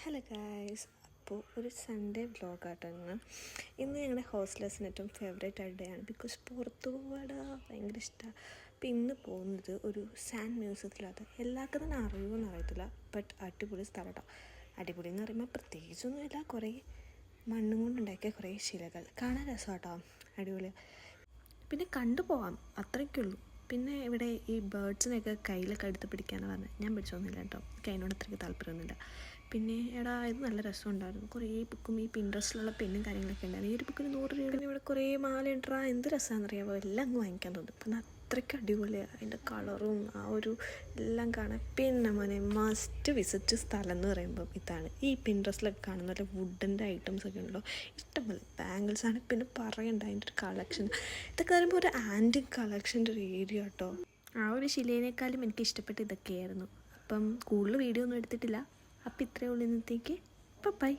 Hello guys, അപ്പോൾ ഒരു Sunday വ്ലോഗാട്ടോ ഇന്ന് ഞങ്ങളുടെ ഹോസ്റ്റലേഴ്സിന് ഏറ്റവും ഫേവറേറ്റ് ആയ ഡേ ആണ്. ബിക്കോസ് പുറത്തു പോകാൻ ഭയങ്കര ഇഷ്ടമാണ്. അപ്പോൾ ഇന്ന് പോകുന്നത് ഒരു സാൻഡ് മ്യൂസിയത്തിലാണ്. എല്ലാവർക്കും തന്നെ അറിയുമെന്ന് അറിയത്തില്ല, ബട്ട് അടിപൊളി സ്ഥലം കേട്ടോ. അടിപൊളി എന്ന് പറയുമ്പോൾ പ്രത്യേകിച്ചൊന്നുമില്ല, കുറേ മണ്ണും കൊണ്ടുണ്ടാക്കിയ കുറേ ശിലകൾ കാണാൻ രസം കേട്ടോ, അടിപൊളി. പിന്നെ കണ്ടുപോകാം, അത്രയ്ക്കുള്ളൂ. പിന്നെ ഇവിടെ ഈ ബേർഡ്സിനെയൊക്കെ കയ്യിലൊക്കെ എടുത്ത് പിടിക്കാനാണ് പറഞ്ഞത്. ഞാൻ പിടിച്ചൊന്നുമില്ല കേട്ടോ, എനിക്ക് അതിനോട് അത്രയ്ക്ക് താല്പര്യമൊന്നുമില്ല. പിന്നെ എടാ ഇത് നല്ല രസമുണ്ടായിരുന്നു. കുറേ ബുക്കും ഈ പിൻട്രസ്റ്റിലുള്ള പെന്നും കാര്യങ്ങളൊക്കെ ഉണ്ടായിരുന്നു. ഈ ഒരു ബുക്കിന് 100 രൂപ. ഇവിടെ കുറേ മാല ഉണ്ടാ, എന്ത് രസമാണെന്നറിയാമോ, എല്ലാം അങ്ങ് വാങ്ങിക്കാൻ തോന്നും. പിന്നെ അത്രയ്ക്ക് അടിപൊളിയാണ് അതിൻ്റെ കളറും ആ ഒരു എല്ലാം കാണാൻ. പിന്നെ മോനെ മസ്റ്റ് വിസിറ്റ് സ്ഥലം എന്ന് പറയുമ്പം ഇതാണ്. ഈ പിൻട്രസ്റ്റിലൊക്കെ കാണുന്ന നല്ല വുഡൻ്റെ ഐറ്റംസ് ഒക്കെ ഉണ്ടല്ലോ, ഇഷ്ടംപോലെ ബാംഗിൾസ് ആണ്. പിന്നെ പറയണ്ട അതിൻ്റെ ഒരു കളക്ഷൻ, ഇതൊക്കെ പറയുമ്പോൾ ഒരു ആൻറ്റിക് കളക്ഷൻ്റെ ഒരു ഏരിയ കേട്ടോ. ആ ഒരു ശിലേനേക്കാളും എനിക്ക് ഇഷ്ടപ്പെട്ട ഇതൊക്കെയായിരുന്നു. അപ്പം കൂടുതൽ വീഡിയോ ഒന്നും എടുത്തിട്ടില്ല. അപ്പം ഇത്രയേ ഉള്ളൂ ഇന്നത്തേക്ക്. ബൈ.